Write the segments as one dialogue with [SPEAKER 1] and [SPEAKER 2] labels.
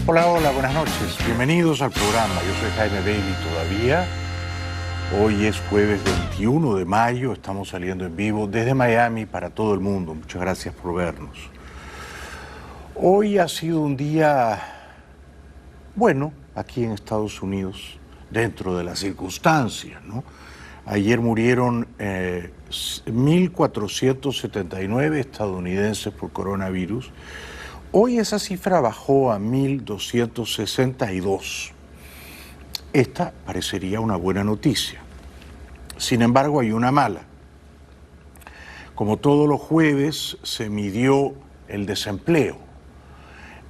[SPEAKER 1] Hola, hola, buenas noches. Bienvenidos al programa. Yo soy Jaime Bailey todavía. Hoy es jueves 21 de mayo. Estamos saliendo en vivo desde Miami para todo el mundo. Muchas gracias por vernos. Hoy ha sido un día bueno aquí en Estados Unidos, dentro de las circunstancias, ¿no? Ayer murieron 1.479 estadounidenses por coronavirus. Hoy esa cifra bajó a 1.262. Esta parecería una buena noticia. Sin embargo, hay una mala. Como todos los jueves, se midió el desempleo.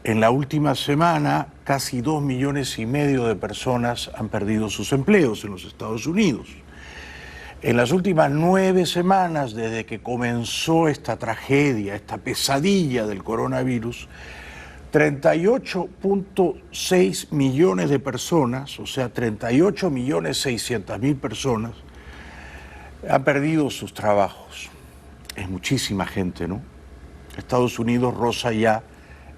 [SPEAKER 1] En la última semana, casi 2,5 millones de personas han perdido sus empleos en los Estados Unidos. En las últimas 9 semanas, desde que comenzó esta tragedia, esta pesadilla del coronavirus, 38,6 millones de personas, o sea, 38,600,000 personas, han perdido sus trabajos. Es muchísima gente, ¿no? Estados Unidos roza ya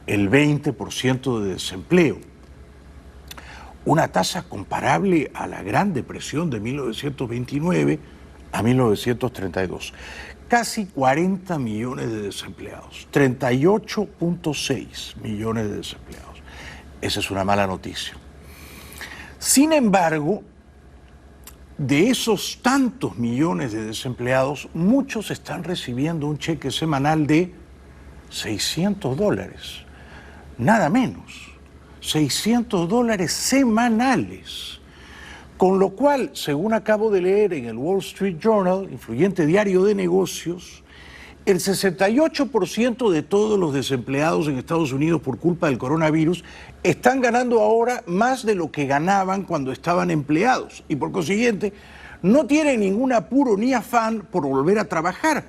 [SPEAKER 1] el 20% de desempleo. Una tasa comparable a la Gran Depresión de 1929 a 1932. Casi 40 millones de desempleados, 38,6 millones de desempleados. Esa es una mala noticia. Sin embargo, de esos tantos millones de desempleados, muchos están recibiendo un cheque semanal de $600, nada menos. $600 semanales, con lo cual, según acabo de leer en el Wall Street Journal, influyente diario de negocios, el 68% de todos los desempleados en Estados Unidos por culpa del coronavirus están ganando ahora más de lo que ganaban cuando estaban empleados y por consiguiente no tienen ningún apuro ni afán por volver a trabajar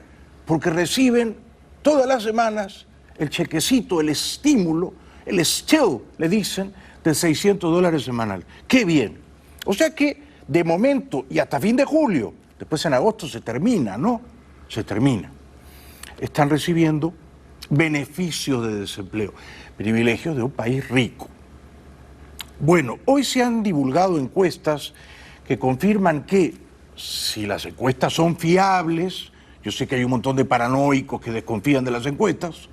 [SPEAKER 1] porque reciben todas las semanas el chequecito, el estímulo, el still, le dicen, de $600 semanal. ¡Qué bien! O sea que, de momento, y hasta fin de julio, después en agosto se termina, ¿no? Se termina. Están recibiendo beneficios de desempleo, privilegios de un país rico. Bueno, hoy se han divulgado encuestas que confirman que, si las encuestas son fiables, yo sé que hay un montón de paranoicos que desconfían de las encuestas,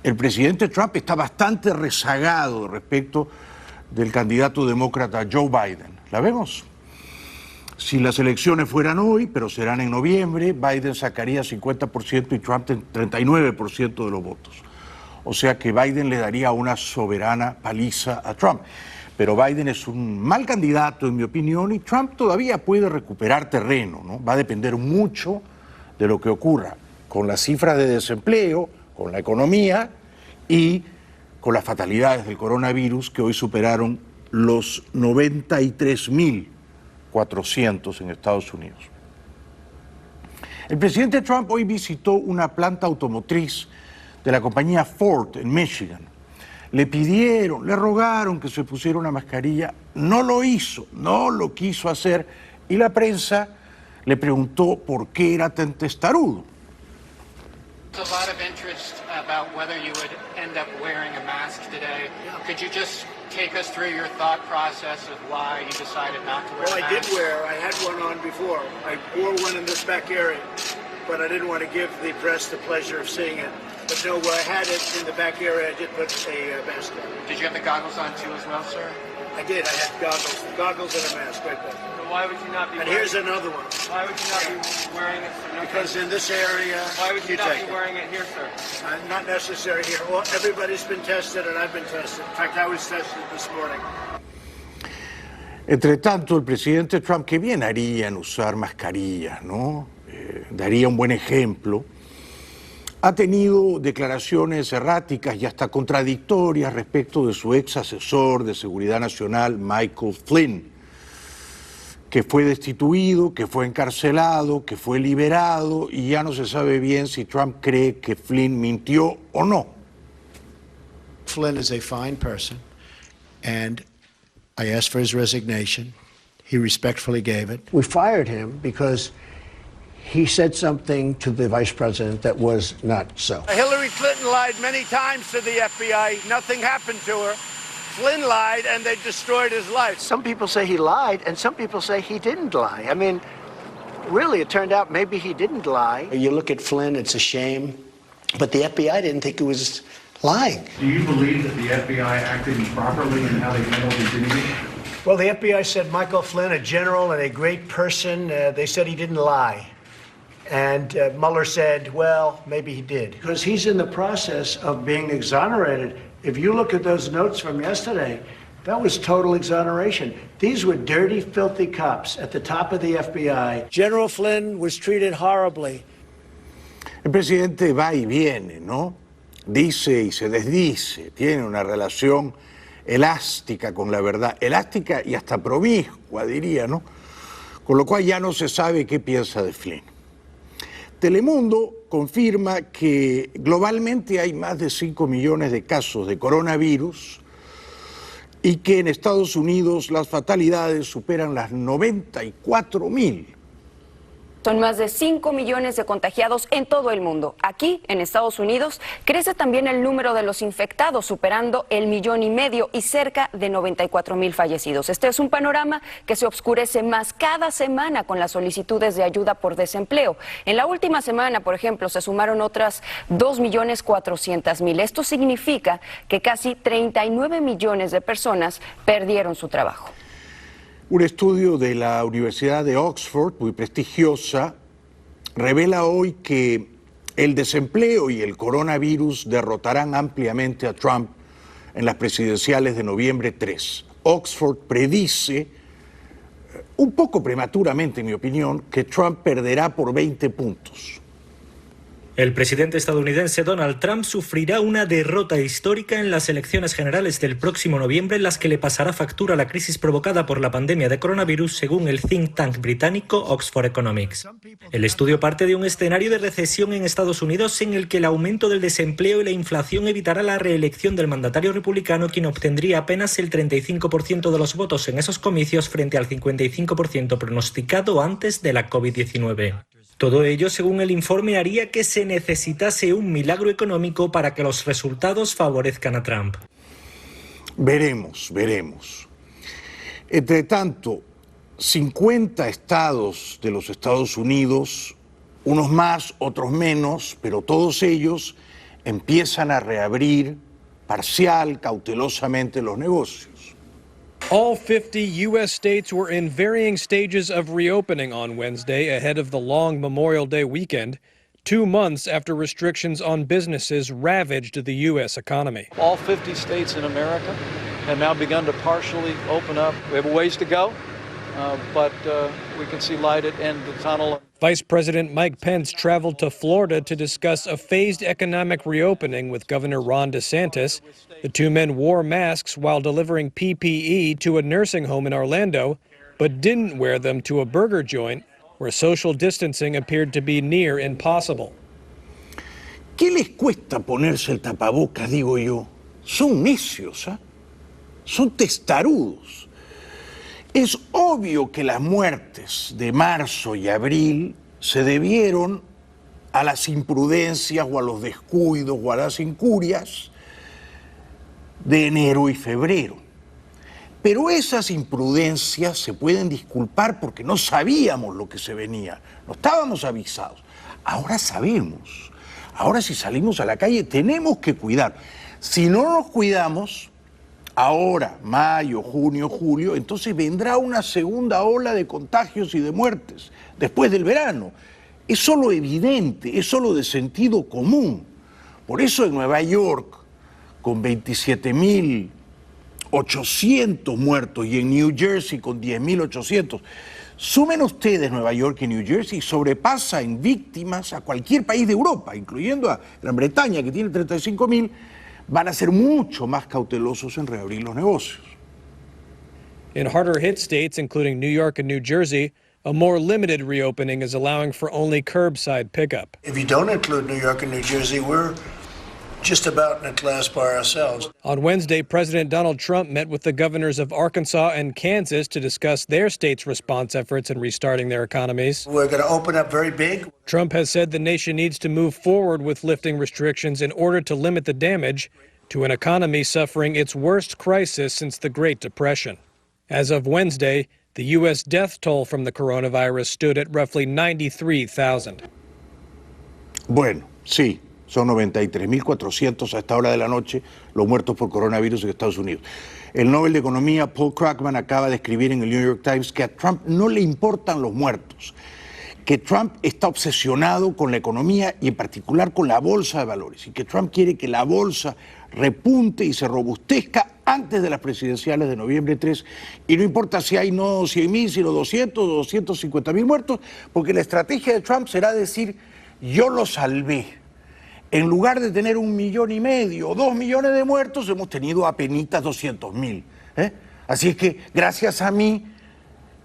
[SPEAKER 1] el presidente Trump está bastante rezagado respecto del candidato demócrata Joe Biden. ¿La vemos? Si las elecciones fueran hoy, pero serán en noviembre, Biden sacaría 50% y Trump 39% de los votos. O sea que Biden le daría una soberana paliza a Trump. Pero Biden es un mal candidato, en mi opinión, y Trump todavía puede recuperar terreno, ¿no? Va a depender mucho de lo que ocurra con las cifras de desempleo, con la economía y con las fatalidades del coronavirus que hoy superaron los 93.400 en Estados Unidos. El presidente Trump hoy visitó una planta automotriz de la compañía Ford en Michigan. Le pidieron, le rogaron que se pusiera una mascarilla, no lo hizo, no lo quiso hacer y la prensa le preguntó por qué era tan testarudo.
[SPEAKER 2] A lot of interest about whether you would end up wearing a mask today. Could you just take us through your thought process of why you decided not to wear a mask?
[SPEAKER 3] Well, I did wear. I had one on before. I wore one in this back area, but I didn't want to give the press the pleasure of seeing it. But no, where I had it in the back area, I did put a mask on.
[SPEAKER 2] Did you have the goggles on too as well, sir?
[SPEAKER 3] I did. I had goggles and a mask right there.
[SPEAKER 2] But why would you not be
[SPEAKER 3] And
[SPEAKER 2] wearing
[SPEAKER 3] here's another one.
[SPEAKER 2] Why would you not be wearing it, sir?
[SPEAKER 3] Because in this area,
[SPEAKER 2] Why would you not
[SPEAKER 3] take
[SPEAKER 2] be
[SPEAKER 3] it.
[SPEAKER 2] wearing it here, sir?
[SPEAKER 3] Not necessary here. Well, everybody's been tested, and I've been tested. In fact, I was tested this morning.
[SPEAKER 1] Entre tanto, el presidente Trump, que bien haría en usar mascarillas, ¿no? Daría un buen ejemplo. Ha tenido declaraciones erráticas y hasta contradictorias respecto de su ex asesor de seguridad nacional, Michael Flynn, que fue destituido, que fue encarcelado, que fue liberado y ya no se sabe bien si Trump cree que Flynn mintió o no.
[SPEAKER 4] Flynn is a fine person, and I asked for his resignation. He respectfully gave it.
[SPEAKER 5] We fired him because he said something to the vice president that was not so.
[SPEAKER 3] Hillary Clinton lied many times to the FBI. Nothing happened to her. Flynn lied and they destroyed his life.
[SPEAKER 5] Some people say he lied, and some people say he didn't lie. I mean, really, it turned out maybe he didn't lie. You look at Flynn, it's a shame, but the FBI didn't think he was lying.
[SPEAKER 1] Do you believe that the FBI acted improperly in how they handled his interview?
[SPEAKER 3] Well, the FBI said Michael Flynn, a general and a great person, they said he didn't lie. And Mueller said, well, maybe he did.
[SPEAKER 5] Because he's in the process of being exonerated. If you look at those notes from yesterday, that was total exoneration. These were dirty, filthy cops at the top of the FBI.
[SPEAKER 3] General Flynn was treated horribly.
[SPEAKER 1] El presidente va y viene, ¿no? Dice y se desdice, tiene una relación elástica con la verdad, elástica y hasta promiscua, diría, ¿no? Con lo cual ya no se sabe qué piensa de Flynn. Telemundo confirma que globalmente hay más de 5 millones de casos de coronavirus y que en Estados Unidos las fatalidades superan las 94.000.
[SPEAKER 6] Son más de 5 millones de contagiados en todo el mundo. Aquí, en Estados Unidos, crece también el número de los infectados, superando el 1,5 millones y cerca de 94,000 fallecidos. Este es un panorama que se oscurece más cada semana con las solicitudes de ayuda por desempleo. En la última semana, por ejemplo, se sumaron otras 2,400,000. Esto significa que casi 39 millones de personas perdieron su trabajo.
[SPEAKER 1] Un estudio de la Universidad de Oxford, muy prestigiosa, revela hoy que el desempleo y el coronavirus derrotarán ampliamente a Trump en las presidenciales de noviembre 3. Oxford predice, un poco prematuramente en mi opinión, que Trump perderá por 20 puntos.
[SPEAKER 7] El presidente estadounidense Donald Trump sufrirá una derrota histórica en las elecciones generales del próximo noviembre, en las que le pasará factura la crisis provocada por la pandemia de coronavirus, según el think tank británico Oxford Economics. El estudio parte de un escenario de recesión en Estados Unidos en el que el aumento del desempleo y la inflación evitará la reelección del mandatario republicano, quien obtendría apenas el 35% de los votos en esos comicios frente al 55% pronosticado antes de la COVID-19. Todo ello, según el informe, haría que se necesitase un milagro económico para que los resultados favorezcan a Trump.
[SPEAKER 1] Veremos. Entre tanto, 50 estados de los Estados Unidos, unos más, otros menos, pero todos ellos empiezan a reabrir parcial, cautelosamente los negocios.
[SPEAKER 8] All 50 U.S. states were in varying stages of reopening on Wednesday ahead of the long Memorial Day weekend, 2 months after restrictions on businesses ravaged the U.S. economy.
[SPEAKER 9] All 50 states in America have now begun to partially open up. We have a ways to go, but we can see light at the end of the tunnel.
[SPEAKER 8] Vice President Mike Pence traveled to Florida to discuss a phased economic reopening with Governor Ron DeSantis. The two men wore masks while delivering PPE to a nursing home in Orlando, but didn't wear them to a burger joint where social distancing appeared to be near impossible.
[SPEAKER 1] ¿Qué les cuesta ponerse el tapabocas, digo yo? Son necios, ¿eh? Son testarudos. Es obvio que las muertes de marzo y abril se debieron a las imprudencias o a los descuidos o a las incurias de enero y febrero. Pero esas imprudencias se pueden disculpar porque no sabíamos lo que se venía, no estábamos avisados. Ahora sabemos. Ahora si salimos a la calle tenemos que cuidar. Si no nos cuidamos, ahora, mayo, junio, julio, entonces vendrá una segunda ola de contagios y de muertes después del verano. Es solo evidente, es solo de sentido común. Por eso en Nueva York, con 27.800 muertos, y en New Jersey con 10.800, sumen ustedes Nueva York y New Jersey, sobrepasa en víctimas a cualquier país de Europa, incluyendo a Gran Bretaña, que tiene 35.000, van a ser mucho más cautelosos en reabrir los negocios.
[SPEAKER 8] In harder hit states, including New York and New Jersey, a more limited reopening is allowing for only curbside pickup.
[SPEAKER 5] If you don't include New York and New Jersey, we're just about in a class by ourselves.
[SPEAKER 8] On Wednesday, President Donald Trump met with the governors of Arkansas and Kansas to discuss their states' response efforts in restarting their economies.
[SPEAKER 5] We're going to open up very big.
[SPEAKER 8] Trump has said the nation needs to move forward with lifting restrictions in order to limit the damage, to an economy suffering its worst crisis since the Great Depression. As of Wednesday, the U.S. death toll from the coronavirus stood at roughly 93,000.
[SPEAKER 1] Bueno, sí, son 93.400 a esta hora de la noche los muertos por coronavirus en Estados Unidos. El Nobel de Economía Paul Krugman acaba de escribir en el New York Times que a Trump no le importan los muertos, que Trump está obsesionado con la economía y en particular con la bolsa de valores, y que Trump quiere que la bolsa repunte y se robustezca antes de las presidenciales de noviembre 3, y no importa si hay no 100.000, sino 200 o 250.000 muertos, porque la estrategia de Trump será decir, yo lo salvé. En lugar de tener 1,5 millones o 2 millones de muertos, hemos tenido apenitas 200.000. Así es que, gracias a mí,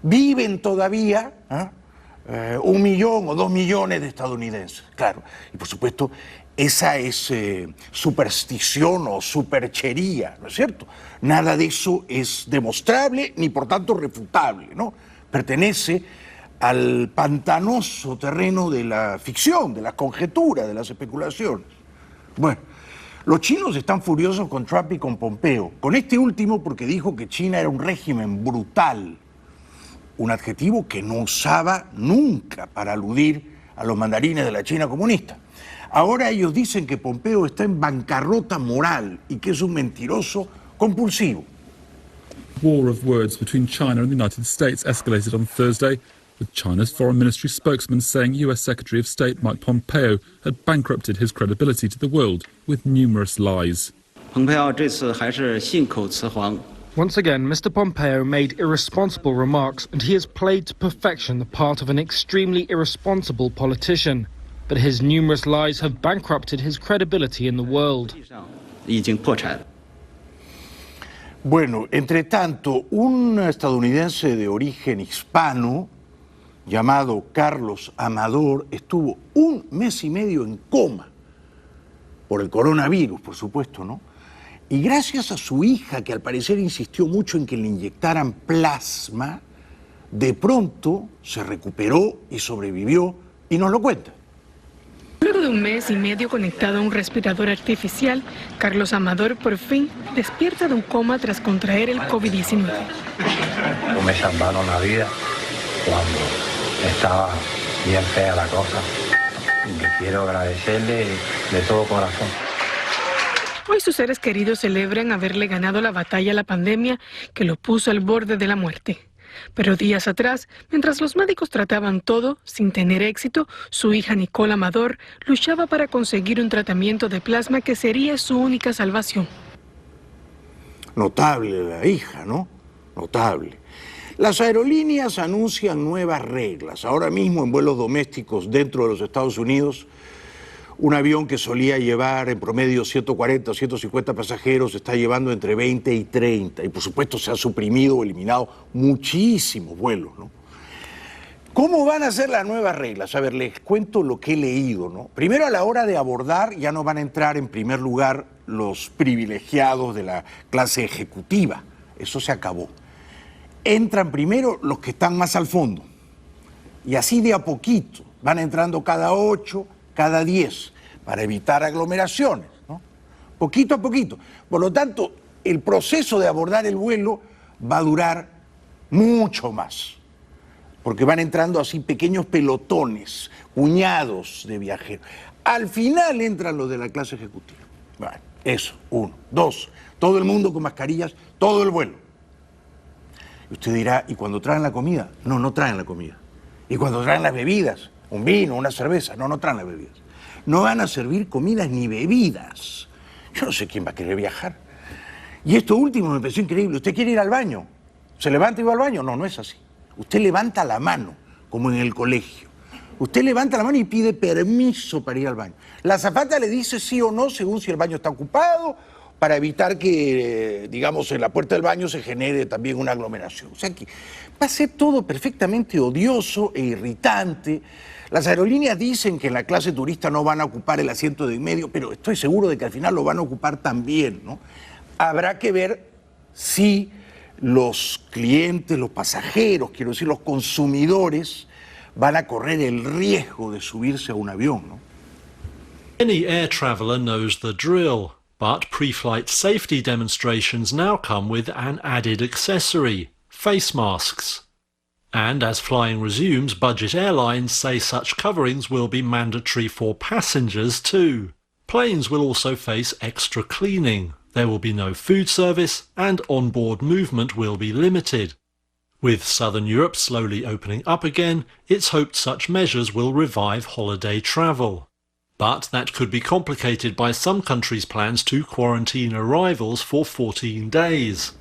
[SPEAKER 1] viven todavía 1 millón o 2 millones de estadounidenses. Claro, y por supuesto, esa es superstición o superchería, ¿no es cierto? Nada de eso es demostrable ni por tanto refutable, ¿no? Pertenece al pantanoso terreno de la ficción, de la conjetura, de las especulaciones. Bueno, los chinos están furiosos con Trump y con Pompeo, con este último porque dijo que China era un régimen brutal, un adjetivo que no usaba nunca para aludir a los mandarines de la China comunista. Ahora ellos dicen que Pompeo está en bancarrota moral y que es un mentiroso compulsivo.
[SPEAKER 10] War of words between China and the United States escalated on Thursday, with China's Foreign Ministry spokesman saying US Secretary of State Mike Pompeo had bankrupted his credibility to the world with numerous lies.
[SPEAKER 11] Once again, Mr. Pompeo made irresponsible remarks, and he has played to perfection the part of an extremely irresponsible politician. But his numerous lies have bankrupted his credibility in the world.
[SPEAKER 1] Bueno, entre tanto, un estadounidense de origen hispano llamado Carlos Amador estuvo 1 mes y medio en coma por el coronavirus, por supuesto, ¿no? Y gracias a su hija, que al parecer insistió mucho en que le inyectaran plasma, de pronto se recuperó y sobrevivió y nos lo cuenta.
[SPEAKER 12] Luego de 1 mes y medio conectado a un respirador artificial, Carlos Amador por fin despierta de un coma tras contraer el COVID-19.
[SPEAKER 13] Me salvaron la vida cuando estaba bien fea la cosa. Y quiero agradecerle de todo corazón.
[SPEAKER 12] Hoy sus seres queridos celebran haberle ganado la batalla a la pandemia que lo puso al borde de la muerte. Pero días atrás, mientras los médicos trataban todo, sin tener éxito, su hija Nicole Amador luchaba para conseguir un tratamiento de plasma que sería su única salvación.
[SPEAKER 1] Notable la hija, ¿no? Notable. Las aerolíneas anuncian nuevas reglas. Ahora mismo en vuelos domésticos dentro de los Estados Unidos, un avión que solía llevar en promedio 140 o 150 pasajeros está llevando entre 20 y 30. Y por supuesto se han suprimido o eliminado muchísimos vuelos, ¿no? ¿Cómo van a ser las nuevas reglas? A ver, les cuento lo que he leído, ¿no? Primero, a la hora de abordar ya no van a entrar en primer lugar los privilegiados de la clase ejecutiva. Eso se acabó. Entran primero los que están más al fondo. Y así de a poquito. Van entrando cada 8, cada 10, para evitar aglomeraciones, ¿no? Poquito a poquito. Por lo tanto, el proceso de abordar el vuelo va a durar mucho más, porque van entrando así pequeños pelotones, puñados de viajeros. Al final entran los de la clase ejecutiva. Bueno, eso, 1. 2, todo el mundo con mascarillas, todo el vuelo. Y usted dirá, ¿y cuando traen la comida? No, no traen la comida. ¿Y cuando traen las bebidas? Un vino, una cerveza. No, no traen las bebidas. No van a servir comidas ni bebidas. Yo no sé quién va a querer viajar. Y esto último me pareció increíble. ¿Usted quiere ir al baño? ¿Se levanta y va al baño? No, no es así. Usted levanta la mano, como en el colegio. Usted levanta la mano y pide permiso para ir al baño. La azafata le dice sí o no según si el baño está ocupado, para evitar que, digamos, en la puerta del baño se genere también una aglomeración. O sea que va a ser todo perfectamente odioso e irritante. Las aerolíneas dicen que en la clase turista no van a ocupar el asiento de en medio, pero estoy seguro de que al final lo van a ocupar también, ¿no? Habrá que ver si los clientes, los pasajeros, quiero decir, los consumidores, van a correr el riesgo de subirse a un avión, ¿no?
[SPEAKER 14] Any air traveller knows the drill. But pre-flight safety demonstrations now come with an added accessory, face masks. And as flying resumes, budget airlines say such coverings will be mandatory for passengers too. Planes will also face extra cleaning. There will be no food service and onboard movement will be limited. With southern Europe slowly opening up again, it's hoped such measures will revive holiday travel. But that could be complicated by some countries' plans to quarantine arrivals for 14 days.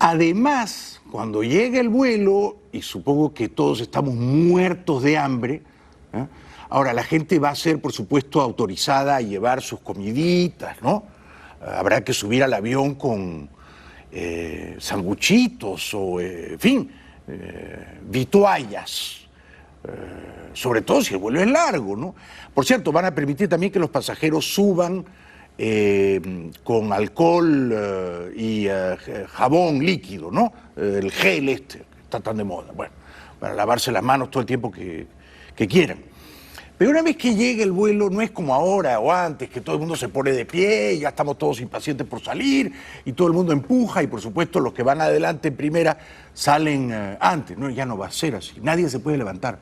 [SPEAKER 1] Además, cuando llegue el vuelo, y supongo que todos estamos muertos de hambre, ¿eh? Ahora la gente va a ser, por supuesto, autorizada a llevar sus comiditas, ¿no? Habrá que subir al avión con sanguchitos o, en fin, vituallas. Sobre todo si el vuelo es largo, ¿no? Por cierto, van a permitir también que los pasajeros suban con alcohol y jabón líquido, ¿no? El gel que está tan de moda, bueno, para lavarse las manos todo el tiempo que quieran. Pero una vez que llegue el vuelo, no es como ahora o antes, que todo el mundo se pone de pie y ya estamos todos impacientes por salir y todo el mundo empuja y por supuesto los que van adelante en primera salen antes. No, ya no va a ser así, nadie se puede levantar,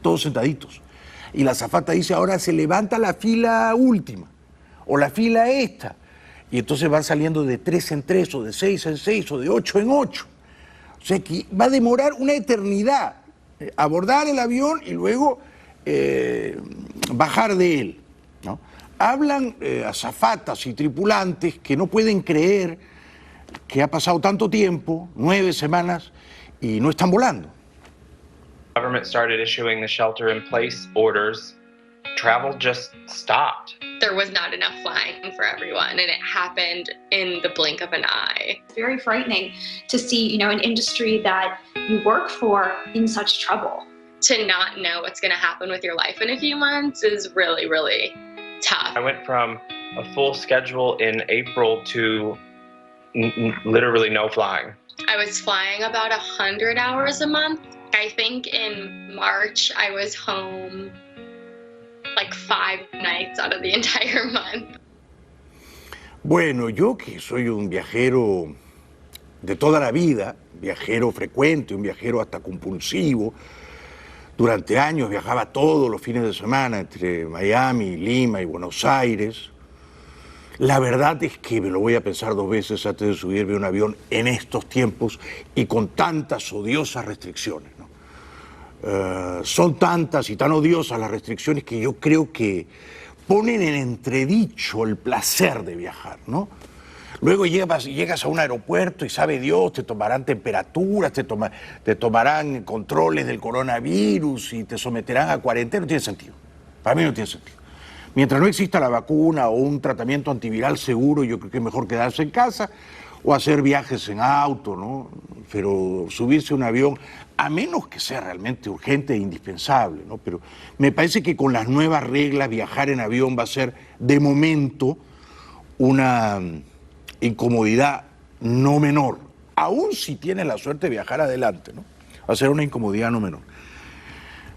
[SPEAKER 1] todos sentaditos. Y la azafata dice, ahora se levanta la fila última o la fila esta. Y entonces van saliendo de 3 en 3 o de 6 en 6 o de 8 en 8. O sea que va a demorar una eternidad abordar el avión y luego bajar de él, ¿no? Hablan azafatas y tripulantes que no pueden creer que ha pasado tanto tiempo, 9 semanas, y no están volando.
[SPEAKER 15] The government started issuing the shelter-in-place orders. Travel just stopped.
[SPEAKER 16] There was not enough flying for everyone, and it happened in the blink of an eye.
[SPEAKER 17] It's very frightening to see, an industry that you work for in such trouble.
[SPEAKER 16] To not know what's going to happen with your life in a few months is really, really tough.
[SPEAKER 15] I went from a full schedule in April to literally no flying.
[SPEAKER 16] I was flying about 100 hours a month. I think in March I was home like 5 nights out of the entire month.
[SPEAKER 1] Bueno, yo que soy un viajero de toda la vida, viajero frecuente, un viajero hasta compulsivo, durante años viajaba todos los fines de semana entre Miami, Lima y Buenos Aires. La verdad es que me lo voy a pensar 2 veces antes de subirme a un avión en estos tiempos y con tantas odiosas restricciones, ¿no? Son tantas y tan odiosas las restricciones que yo creo que ponen en entredicho el placer de viajar, ¿no? Luego llegas a un aeropuerto y sabe Dios, te tomarán temperaturas, te tomarán controles del coronavirus y te someterán a cuarentena. No tiene sentido. Para mí no tiene sentido. Mientras no exista la vacuna o un tratamiento antiviral seguro, yo creo que es mejor quedarse en casa o hacer viajes en auto, ¿no? Pero subirse a un avión, a menos que sea realmente urgente e indispensable, ¿no? Pero me parece que con las nuevas reglas viajar en avión va a ser, de momento, una incomodidad no menor, aún si tienes la suerte de viajar adelante, ¿no? Va a ser una incomodidad no menor.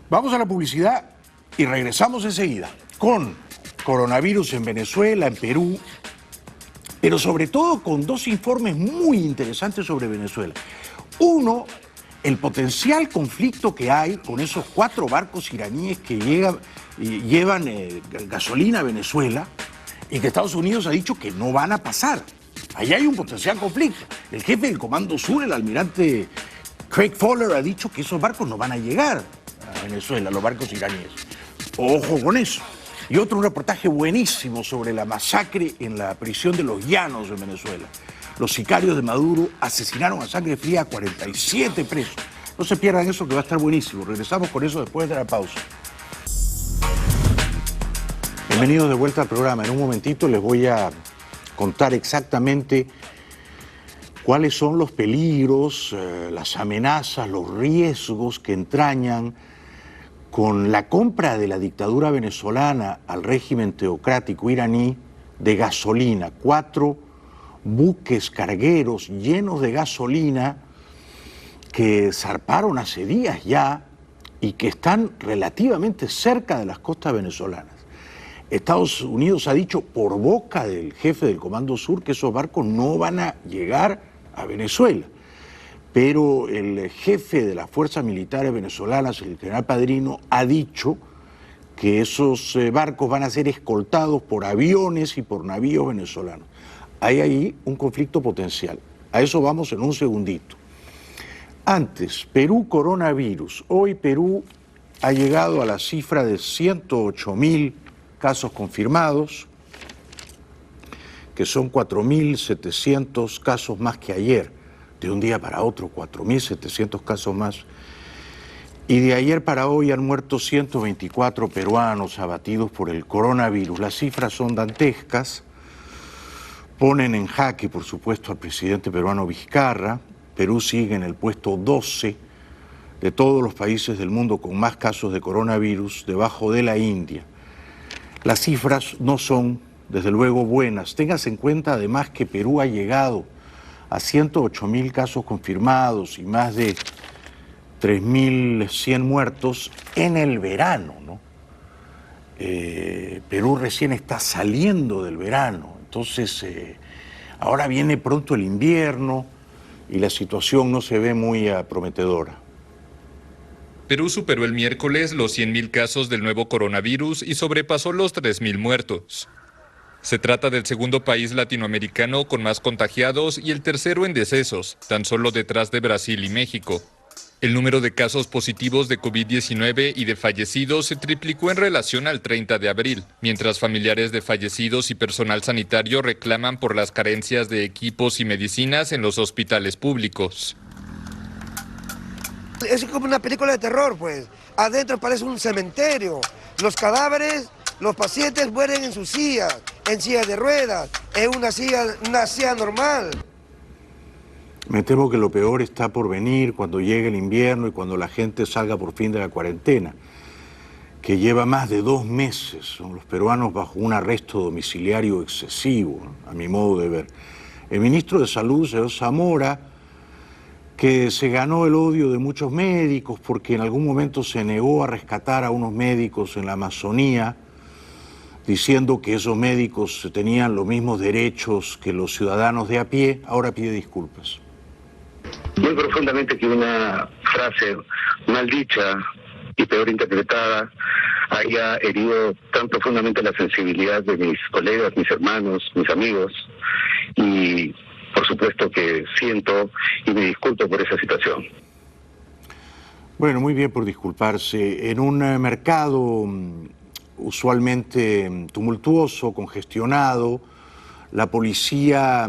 [SPEAKER 1] Vamos a la publicidad y regresamos enseguida con coronavirus en Venezuela, en Perú, pero sobre todo con 2 informes muy interesantes sobre Venezuela. Uno, el potencial conflicto que hay con esos 4 barcos iraníes que llevan gasolina a Venezuela y que Estados Unidos ha dicho que no van a pasar. Allá hay un potencial conflicto. El jefe del Comando Sur, el almirante Craig Fowler, ha dicho que esos barcos no van a llegar a Venezuela, los barcos iraníes. Ojo con eso. Y otro, un reportaje buenísimo sobre la masacre en la prisión de Los Llanos en Venezuela. Los sicarios de Maduro asesinaron a sangre fría a 47 presos. No se pierdan eso, que va a estar buenísimo. Regresamos con eso después de la pausa. Bienvenidos de vuelta al programa. En un momentito les voy a contar exactamente cuáles son los peligros, las amenazas, los riesgos que entrañan con la compra de la dictadura venezolana al régimen teocrático iraní de gasolina. 4 buques cargueros llenos de gasolina que zarparon hace días ya y que están relativamente cerca de las costas venezolanas. Estados Unidos ha dicho por boca del jefe del Comando Sur que esos barcos no van a llegar a Venezuela. Pero el jefe de las fuerzas militares venezolanas, el general Padrino, ha dicho que esos barcos van a ser escoltados por aviones y por navíos venezolanos. Hay ahí un conflicto potencial. A eso vamos en un segundito. Antes, Perú coronavirus. Hoy Perú ha llegado a la cifra de 108.000 casos confirmados, que son 4.700 casos más que ayer. De un día para otro, 4.700 casos más. Y de ayer para hoy han muerto 124 peruanos abatidos por el coronavirus. Las cifras son dantescas. Ponen en jaque, por supuesto, al presidente peruano Vizcarra. Perú sigue en el puesto 12 de todos los países del mundo con más casos de coronavirus, debajo de la India. Las cifras no son, desde luego, buenas. Téngase en cuenta, además, que Perú ha llegado a 108.000 casos confirmados y más de 3.100 muertos en el verano, ¿no? Perú recién está saliendo del verano, entonces ahora viene pronto el invierno y la situación no se ve muy prometedora.
[SPEAKER 18] Perú superó el miércoles los 100.000 casos del nuevo coronavirus y sobrepasó los 3.000 muertos. Se trata del segundo país latinoamericano con más contagiados y el tercero en decesos, tan solo detrás de Brasil y México. El número de casos positivos de COVID-19 y de fallecidos se triplicó en relación al 30 de abril, mientras familiares de fallecidos y personal sanitario reclaman por las carencias de equipos y medicinas en los hospitales públicos.
[SPEAKER 19] Es como una película de terror, pues. Adentro parece un cementerio. Los cadáveres, los pacientes mueren en sus sillas, en sillas de ruedas, en una silla normal.
[SPEAKER 1] Me temo que lo peor está por venir cuando llegue el invierno y cuando la gente salga por fin de la cuarentena, que lleva más de 2 meses. Son los peruanos bajo un arresto domiciliario excesivo, ¿no? A mi modo de ver. El ministro de Salud, señor Zamora, que se ganó el odio de muchos médicos porque en algún momento se negó a rescatar a unos médicos en la Amazonía, diciendo que esos médicos tenían los mismos derechos que los ciudadanos de a pie, ahora pide disculpas.
[SPEAKER 20] Muy profundamente que una frase mal dicha y peor interpretada haya herido tan profundamente la sensibilidad de mis colegas, mis hermanos, mis amigos, y por supuesto que siento y me disculpo por esa situación.
[SPEAKER 1] Bueno, muy bien por disculparse. En un mercado usualmente tumultuoso, congestionado, la policía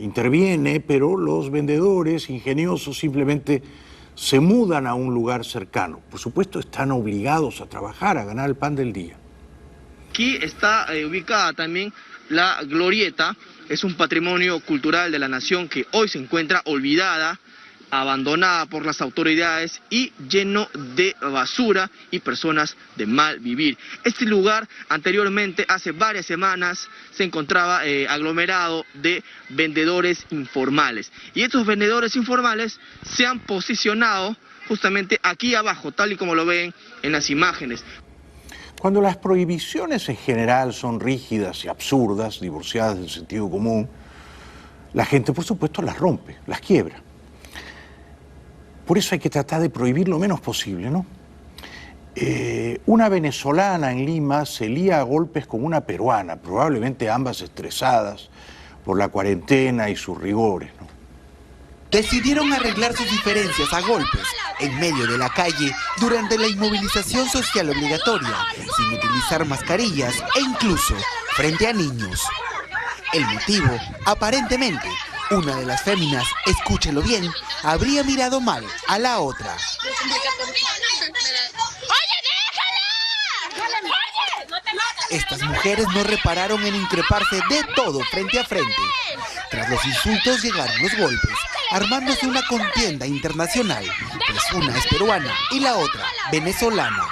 [SPEAKER 1] interviene, pero los vendedores ingeniosos simplemente se mudan a un lugar cercano. Por supuesto, están obligados a trabajar, a ganar el pan del día.
[SPEAKER 21] Aquí está ubicada también la glorieta. Es un patrimonio cultural de la nación que hoy se encuentra olvidada, abandonada por las autoridades y lleno de basura y personas de mal vivir. Este lugar anteriormente, hace varias semanas, se encontraba aglomerado de vendedores informales. Y estos vendedores informales se han posicionado justamente aquí abajo, tal y como lo ven en las imágenes.
[SPEAKER 1] Cuando las prohibiciones en general son rígidas y absurdas, divorciadas del sentido común, la gente, por supuesto, las rompe, las quiebra. Por eso hay que tratar de prohibir lo menos posible, ¿no? Una venezolana en Lima se lía a golpes con una peruana, probablemente ambas estresadas por la cuarentena y sus rigores, ¿no?
[SPEAKER 22] Decidieron arreglar sus diferencias a golpes en medio de la calle durante la inmovilización social obligatoria, sin utilizar mascarillas e incluso frente a niños. El motivo, aparentemente, una de las féminas, escúchelo bien, habría mirado mal a la otra. Estas mujeres no repararon en increparse de todo frente a frente. Tras los insultos llegaron los golpes, armándose una contienda internacional, pues una es peruana y la otra venezolana.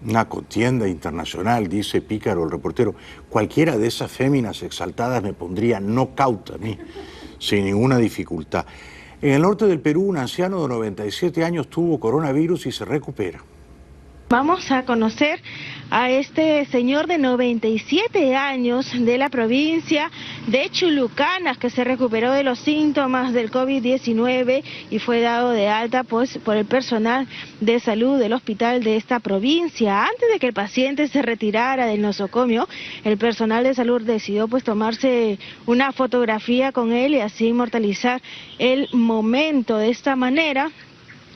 [SPEAKER 1] Una contienda internacional, dice Pícaro, el reportero. Cualquiera de esas féminas exaltadas me pondría nocaut a mí, sin ninguna dificultad. En el norte del Perú, un anciano de 97 años tuvo coronavirus y se recupera.
[SPEAKER 2] Vamos a conocer a este señor de 97 años de la provincia de Chulucanas, que se recuperó de los síntomas del COVID-19 y fue dado de alta pues por el personal de salud del hospital de esta provincia. Antes de que el paciente se retirara del nosocomio, el personal de salud decidió pues tomarse una fotografía con él y así inmortalizar el momento. De esta manera,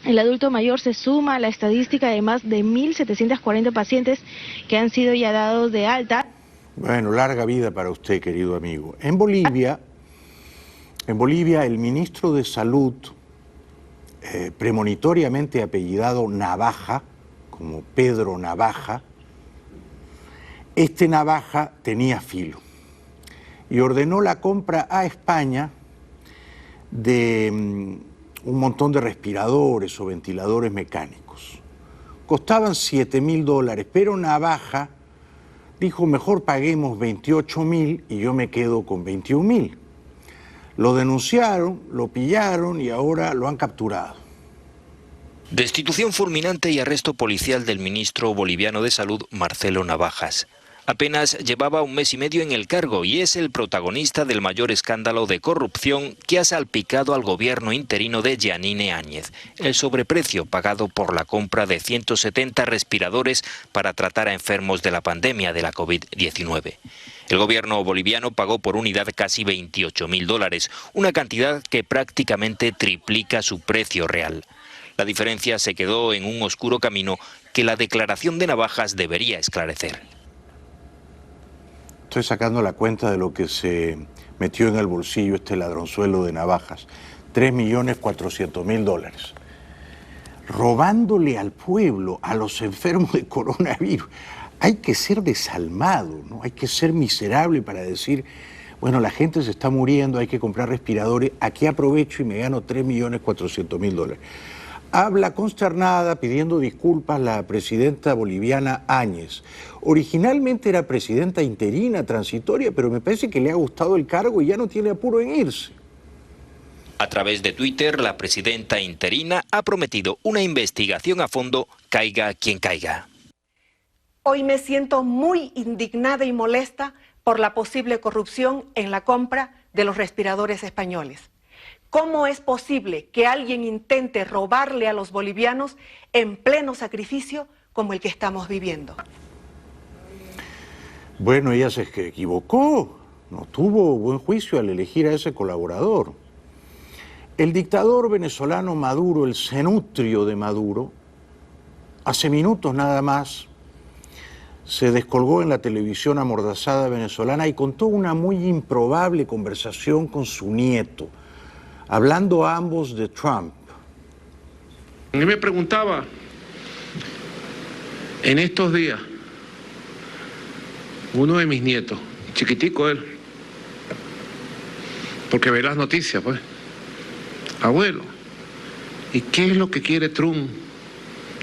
[SPEAKER 2] el adulto mayor se suma a la estadística de más de 1.740 pacientes que han sido ya dados de alta.
[SPEAKER 1] Bueno, larga vida para usted, querido amigo. En Bolivia, el ministro de Salud, premonitoriamente apellidado Navaja, como Pedro Navaja, este Navaja tenía filo y ordenó la compra a España de un montón de respiradores o ventiladores mecánicos. Costaban $7.000, pero Navaja dijo, mejor paguemos 28.000 y yo me quedo con 21.000. Lo denunciaron, lo pillaron y ahora lo han capturado.
[SPEAKER 4] Destitución fulminante y arresto policial del ministro boliviano de Salud, Marcelo Navajas. Apenas llevaba un mes y medio en el cargo y es el protagonista del mayor escándalo de corrupción que ha salpicado al gobierno interino de Yanine Áñez. El sobreprecio pagado por la compra de 170 respiradores para tratar a enfermos de la pandemia de la COVID-19. El gobierno boliviano pagó por unidad casi $28.000, una cantidad que prácticamente triplica su precio real. La diferencia se quedó en un oscuro camino que la declaración de Navajas debería esclarecer.
[SPEAKER 1] Estoy sacando la cuenta de lo que se metió en el bolsillo este ladronzuelo de Navajas. $3.400.000. Robándole al pueblo, a los enfermos de coronavirus. Hay que ser desalmado, ¿no? Hay que ser miserable para decir, bueno, la gente se está muriendo, hay que comprar respiradores, aquí aprovecho y me gano $3.400.000. Habla consternada, pidiendo disculpas, la presidenta boliviana Áñez. Originalmente era presidenta interina, transitoria, pero me parece que le ha gustado el cargo y ya no tiene apuro en irse.
[SPEAKER 4] A través de Twitter, la presidenta interina ha prometido una investigación a fondo, caiga quien caiga.
[SPEAKER 23] Hoy me siento muy indignada y molesta por la posible corrupción en la compra de los respiradores españoles. ¿Cómo es posible que alguien intente robarle a los bolivianos en pleno sacrificio como el que estamos viviendo?
[SPEAKER 1] Bueno, ella se equivocó, no tuvo buen juicio al elegir a ese colaborador. El dictador venezolano Maduro, el cenutrio de Maduro, hace minutos nada más se descolgó en la televisión amordazada venezolana y contó una muy improbable conversación con su nieto, hablando a ambos de Trump.
[SPEAKER 24] Él me preguntaba en estos días, uno de mis nietos, chiquitico él, porque ve las noticias, pues, abuelo, ¿y qué es lo que quiere Trump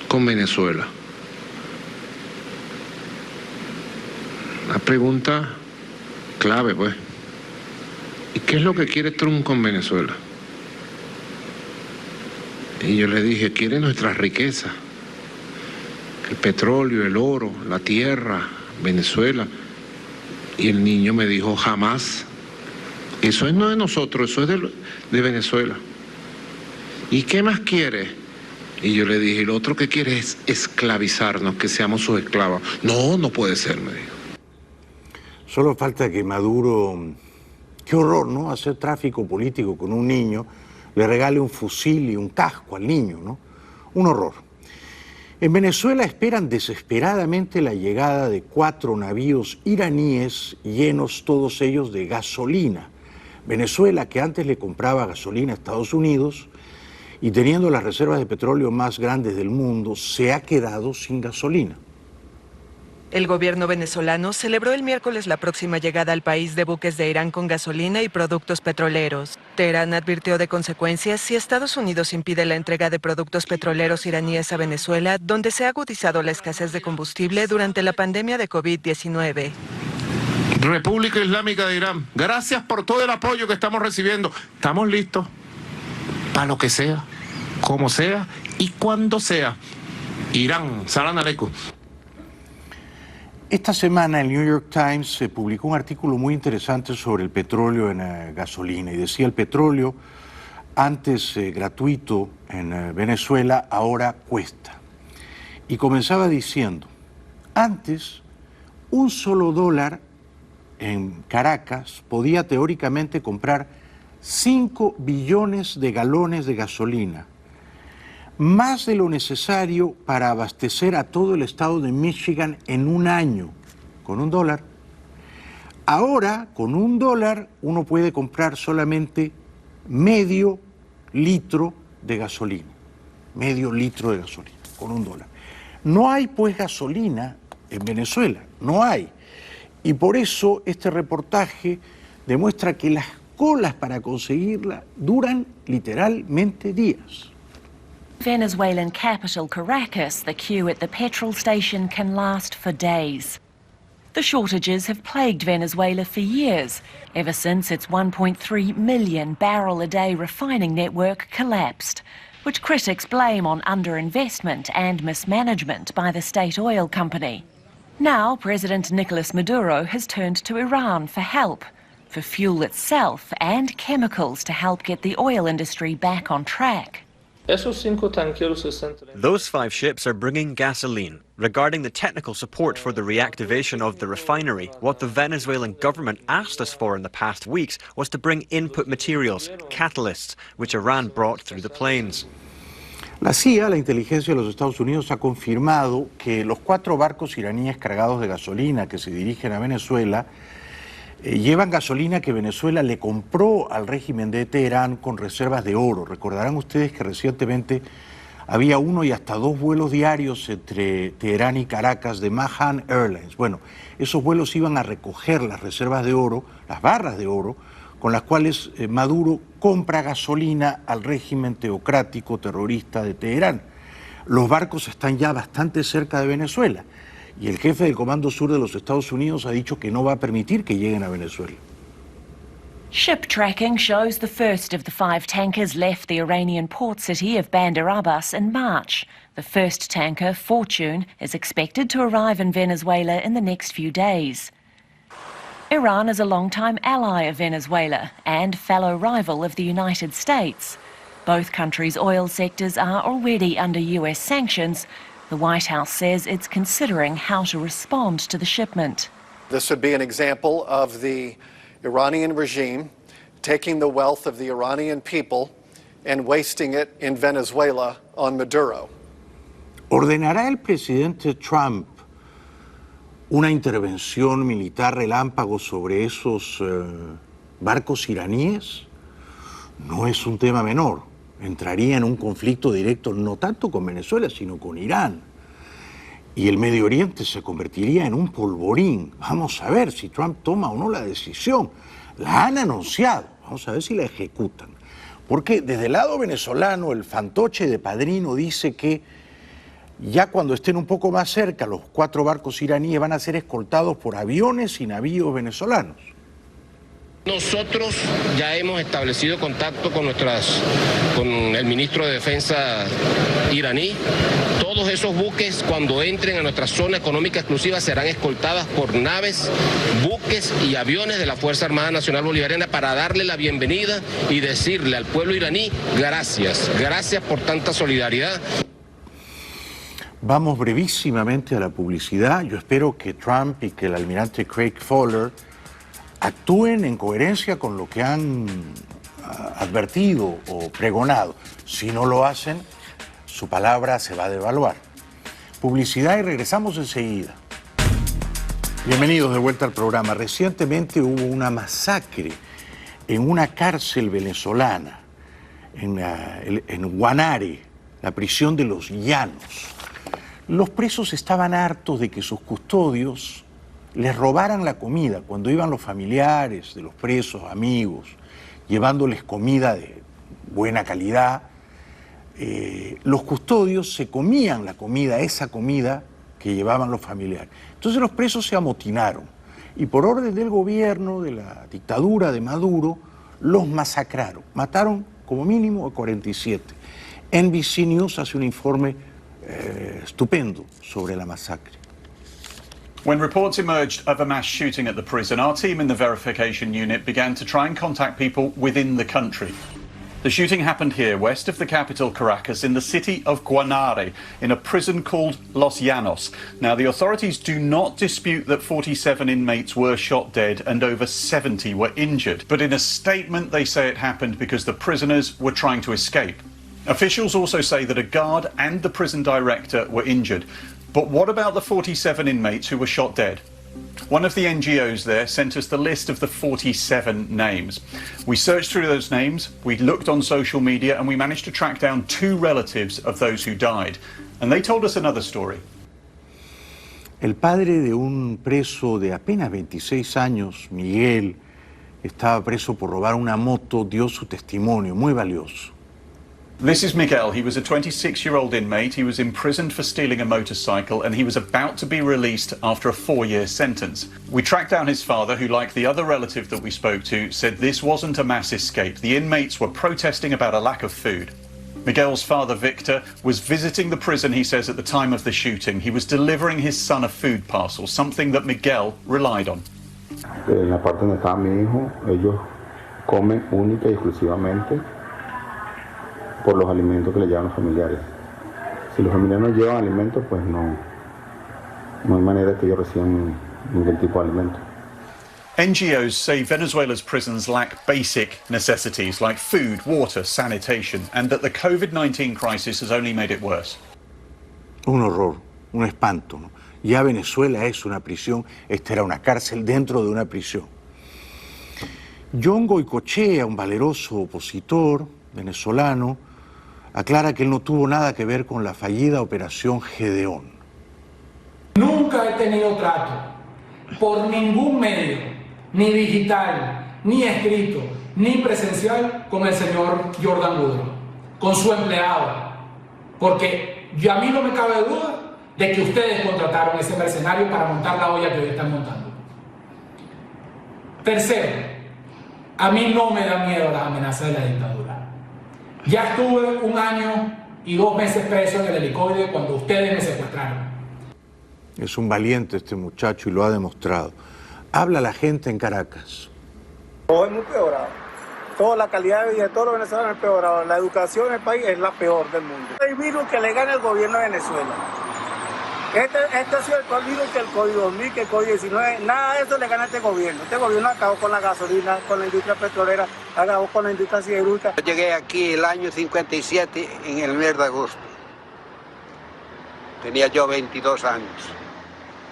[SPEAKER 24] con Venezuela? Una pregunta clave, pues. ¿Y qué es lo que quiere Trump con Venezuela? Y yo le dije, quiere nuestras riquezas, el petróleo, el oro, la tierra, Venezuela. Y el niño me dijo, jamás. Eso no es de nosotros, eso es de Venezuela. ¿Y qué más quiere? Y yo le dije, lo otro que quiere es esclavizarnos, que seamos sus esclavos. No, no puede ser, me dijo.
[SPEAKER 1] Solo falta que Maduro, qué horror, ¿no? Hacer tráfico político con un niño, le regale un fusil y un casco al niño, ¿no? Un horror. En Venezuela esperan desesperadamente la llegada de 4 navíos iraníes llenos todos ellos de gasolina. Venezuela, que antes le compraba gasolina a Estados Unidos y teniendo las reservas de petróleo más grandes del mundo, se ha quedado sin gasolina.
[SPEAKER 25] El gobierno venezolano celebró el miércoles la próxima llegada al país de buques de Irán con gasolina y productos petroleros. Teherán advirtió de consecuencias si Estados Unidos impide la entrega de productos petroleros iraníes a Venezuela, donde se ha agudizado la escasez de combustible durante la pandemia de COVID-19.
[SPEAKER 24] República Islámica de Irán, gracias por todo el apoyo que estamos recibiendo. Estamos listos para lo que sea, como sea y cuando sea. Irán, salam aleikum.
[SPEAKER 1] Esta semana el New York Times se publicó un artículo muy interesante sobre el petróleo en gasolina y decía el petróleo antes gratuito en Venezuela, ahora cuesta. Y comenzaba diciendo, antes un solo dólar en Caracas podía teóricamente comprar 5 billones de galones de gasolina, más de lo necesario para abastecer a todo el estado de Michigan en un año, con $1. Ahora, con $1, uno puede comprar solamente medio litro de gasolina. Medio litro de gasolina, con $1. No hay, pues, gasolina en Venezuela, no hay. Y por eso este reportaje demuestra que las colas para conseguirla duran literalmente días.
[SPEAKER 3] Venezuelan capital Caracas, the queue at the petrol station can last for days. The shortages have plagued Venezuela for years, ever since its 1.3 million barrel a day refining network collapsed, which critics blame on underinvestment and mismanagement by the state oil company. Now, President Nicolas Maduro has turned to Iran for help, for fuel itself and chemicals to help get the oil industry back on track.
[SPEAKER 5] Those 5 ships are bringing gasoline. Regarding the technical support for the reactivation of the refinery, what the Venezuelan government asked us for in the past weeks was to bring input materials, catalysts, which Iran brought through the planes.
[SPEAKER 1] La CIA, la inteligencia de los Estados Unidos, ha confirmado que los 4 barcos iraníes cargados de gasolina que se dirigen a Venezuela llevan gasolina que Venezuela le compró al régimen de Teherán con reservas de oro. Recordarán ustedes que recientemente había 1 y hasta 2 vuelos diarios entre Teherán y Caracas de Mahan Airlines. Bueno, esos vuelos iban a recoger las reservas de oro, las barras de oro, con las cuales Maduro compra gasolina al régimen teocrático terrorista de Teherán. Los barcos están ya bastante cerca de Venezuela y el jefe del Comando Sur de los Estados Unidos ha dicho que no va a permitir que lleguen a Venezuela.
[SPEAKER 3] Ship tracking shows the first of the 5 tankers left the Iranian port city of Bandar Abbas in March. The first tanker, Fortune, is expected to arrive in Venezuela in the next few days. Iran is a long-time ally of Venezuela and fellow rival of the United States. Both countries' oil sectors are already under US sanctions. The White House says it's considering how to respond to the shipment.
[SPEAKER 6] This would be an example of the Iranian regime taking the wealth of the Iranian people and wasting it in Venezuela on Maduro.
[SPEAKER 1] ¿Ordenará el presidente Trump una intervención militar relámpago sobre esos barcos iraníes? No es un tema menor. Entraría en un conflicto directo no tanto con Venezuela, sino con Irán. Y el Medio Oriente se convertiría en un polvorín. Vamos a ver si Trump toma o no la decisión. La han anunciado. Vamos a ver si la ejecutan. Porque desde el lado venezolano, el fantoche de Padrino dice que ya cuando estén un poco más cerca, los 4 barcos iraníes van a ser escoltados por aviones y navíos venezolanos.
[SPEAKER 7] Nosotros ya hemos establecido contacto con el ministro de Defensa iraní. Todos esos buques, cuando entren a nuestra zona económica exclusiva, serán escoltadas por naves, buques y aviones de la Fuerza Armada Nacional Bolivariana para darle la bienvenida y decirle al pueblo iraní gracias, gracias por tanta solidaridad.
[SPEAKER 1] Vamos brevísimamente a la publicidad. Yo espero que Trump y que el almirante Craig Fowler actúen en coherencia con lo que han advertido o pregonado. Si no lo hacen, su palabra se va a devaluar. Publicidad y regresamos enseguida. Bienvenidos de vuelta al programa. Recientemente hubo una masacre en una cárcel venezolana, en Guanare, la prisión de los Llanos. Los presos estaban hartos de que sus custodios les robaran la comida cuando iban los familiares de los presos, amigos, llevándoles comida de buena calidad. Los custodios se comían la comida, esa comida que llevaban los familiares. Entonces los presos se amotinaron y por orden del gobierno, de la dictadura de Maduro, los masacraron. Mataron como mínimo a 47. NBC News hace un informe estupendo sobre la masacre.
[SPEAKER 8] When reports emerged of a mass shooting at the prison, our team in the verification unit began to try and contact people within the country. The shooting happened here, west of the capital, Caracas, in the city of Guanare, in a prison called Los Llanos. Now, the authorities do not dispute that 47 inmates were shot dead and over 70 were injured. But in a statement, they say it happened because the prisoners were trying to escape. Officials also say that a guard and the prison director were injured. But what about the 47 inmates who were shot dead? One of the NGOs there sent us the list of the 47 names. We searched through those names, we looked on social media, and we managed to track down 2 relatives of those who died. And they told us another story.
[SPEAKER 1] El padre de un preso de apenas 26 años, Miguel, estaba preso por robar una moto, dio su testimonio, muy valioso.
[SPEAKER 8] This is Miguel. He was a 26-year-old inmate. He was imprisoned for stealing a motorcycle, and he was about to be released after a 4-year sentence. We tracked down his father, who, like the other relative that we spoke to, said this wasn't a mass escape. The inmates were protesting about a lack of food. Miguel's father, Victor, was visiting the prison, he says, at the time of the shooting. He was delivering his son a food parcel, something that Miguel relied on.
[SPEAKER 24] En la parte donde estaba mi hijo, ellos comen única y exclusivamente por los alimentos que le llevan los familiares. Si los familiares no llevan alimentos, pues no hay manera que ellos reciban ningún tipo de alimento.
[SPEAKER 8] NGOs say Venezuela's prisons lack basic necessities like food, water, sanitation, and that the COVID-19 crisis has only made it worse.
[SPEAKER 1] Un horror, un espanto, ¿no? Ya Venezuela es una prisión, esta era una cárcel dentro de una prisión. John Goicoechea, un valeroso opositor venezolano, aclara que él no tuvo nada que ver con la fallida operación Gedeón.
[SPEAKER 9] Nunca he tenido trato por ningún medio, ni digital, ni escrito, ni presencial, con el señor Jordan Woodrow, con su empleado, porque a mí no me cabe duda de que ustedes contrataron ese mercenario para montar la olla que hoy están montando. Tercero, a mí no me da miedo las amenazas de la dictadura. Ya estuve 1 año y 2 meses preso en el helicoide cuando ustedes me secuestraron.
[SPEAKER 1] Es un valiente este muchacho y lo ha demostrado. Habla la gente en Caracas.
[SPEAKER 10] Todo es muy peorado. Toda la calidad de vida de todos los venezolanos es peorado. La educación en el país es la peor del mundo. El virus que le gana el gobierno de Venezuela. Este ha sido el peor virus que el COVID-2000, que el COVID-19. Nada de eso le gana a este gobierno. Este gobierno acabó con la gasolina, con la industria petrolera, acabó con la industria siderúrgica.
[SPEAKER 11] Yo llegué aquí el año 57, en el mes de agosto. Tenía yo 22 años.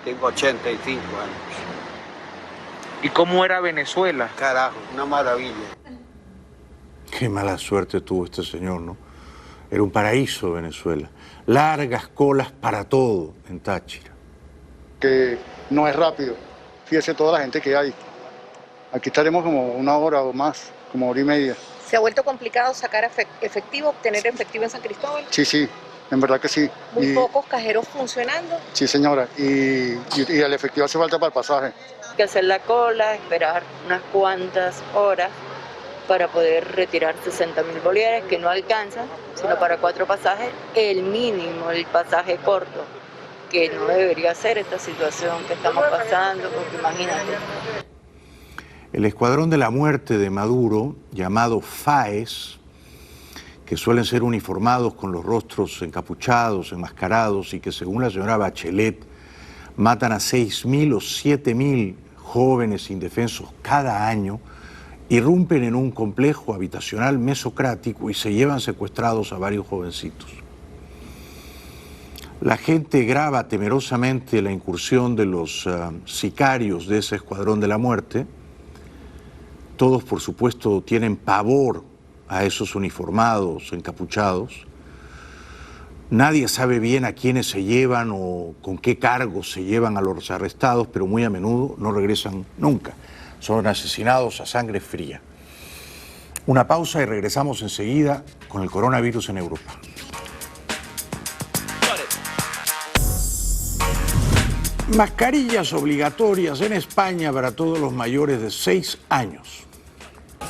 [SPEAKER 11] Tengo 85 años.
[SPEAKER 13] ¿Y cómo era Venezuela?
[SPEAKER 11] Carajo, una maravilla.
[SPEAKER 1] Qué mala suerte tuvo este señor, ¿no? Era un paraíso Venezuela. Largas colas para todo en Táchira.
[SPEAKER 10] Que no es rápido. Fíjese toda la gente que hay. Aquí estaremos como 1 hora o más, como 1 hora y media.
[SPEAKER 26] ¿Se ha vuelto complicado sacar efectivo, obtener efectivo en San Cristóbal?
[SPEAKER 10] Sí, en verdad que sí.
[SPEAKER 26] Muy pocos cajeros funcionando.
[SPEAKER 10] Sí, señora. Y el efectivo hace falta para el pasaje.
[SPEAKER 27] Hay que hacer la cola, esperar unas cuantas horas para poder retirar 60.000 bolívares, que no alcanzan, sino para 4 pasajes, el mínimo, el pasaje corto, que no debería ser esta situación que estamos pasando, porque imagínate.
[SPEAKER 1] El Escuadrón de la Muerte de Maduro, llamado FAES, que suelen ser uniformados con los rostros encapuchados, enmascarados, y que según la señora Bachelet matan a 6.000 o 7.000 jóvenes indefensos cada año, irrumpen en un complejo habitacional mesocrático y se llevan secuestrados a varios jovencitos. La gente graba temerosamente la incursión de los sicarios de ese Escuadrón de la Muerte. Todos, por supuesto, tienen pavor a esos uniformados, encapuchados. Nadie sabe bien a quiénes se llevan o con qué cargos se llevan a los arrestados, pero muy a menudo no regresan nunca. Son asesinados a sangre fría. Una pausa y regresamos enseguida con el coronavirus en Europa. Mascarillas obligatorias en España para todos los mayores de 6 años.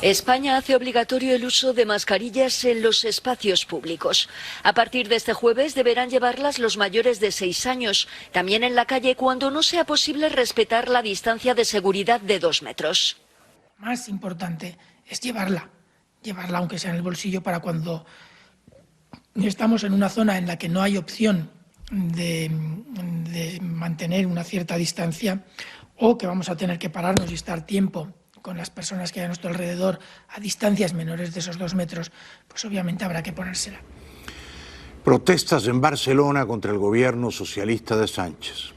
[SPEAKER 12] España hace obligatorio el uso de mascarillas en los espacios públicos. A partir de este jueves deberán llevarlas los mayores de 6 años, también en la calle cuando no sea posible respetar la distancia de seguridad de 2 metros.
[SPEAKER 9] Más importante es llevarla aunque sea en el bolsillo para cuando estamos en una zona en la que no hay opción de mantener una cierta distancia o que vamos a tener que pararnos y estar tiempo con las personas que hay a nuestro alrededor a distancias menores de esos 2 metros, pues obviamente habrá que ponérsela.
[SPEAKER 1] Protestas en Barcelona contra el gobierno socialista de Sánchez.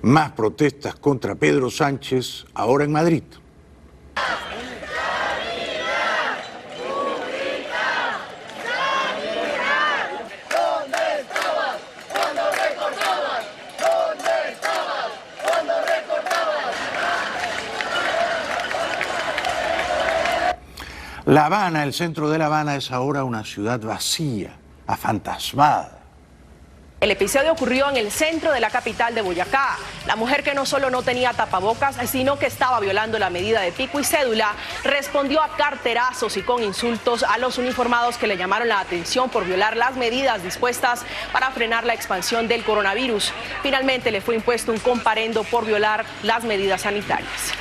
[SPEAKER 1] Más protestas contra Pedro Sánchez, ahora en Madrid. La Habana, el centro de La Habana, es ahora una ciudad vacía, afantasmada.
[SPEAKER 14] El episodio ocurrió en el centro de la capital de Boyacá. La mujer, que no solo no tenía tapabocas, sino que estaba violando la medida de pico y cédula, respondió a carterazos y con insultos a los uniformados que le llamaron la atención por violar las medidas dispuestas para frenar la expansión del coronavirus. Finalmente le fue impuesto un comparendo por violar las medidas sanitarias.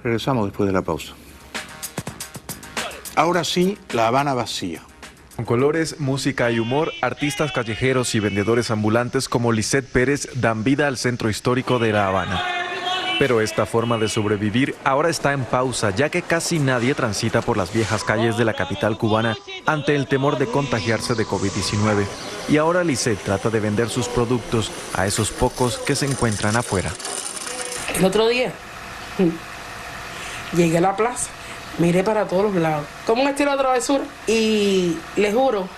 [SPEAKER 1] Regresamos después de la pausa. Ahora sí, La Habana vacía.
[SPEAKER 15] Con colores, música y humor, artistas callejeros y vendedores ambulantes como Lisette Pérez dan vida al centro histórico de La Habana. Pero esta forma de sobrevivir ahora está en pausa, ya que casi nadie transita por las viejas calles de la capital cubana ante el temor de contagiarse de COVID-19. Y ahora Lisette trata de vender sus productos a esos pocos que se encuentran afuera.
[SPEAKER 16] El otro día llegué a la plaza, miré para todos los lados, como un estilo de travesura, y les juro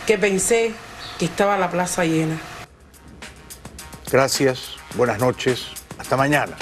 [SPEAKER 16] que pensé que estaba la plaza llena.
[SPEAKER 1] Gracias, buenas noches, hasta mañana.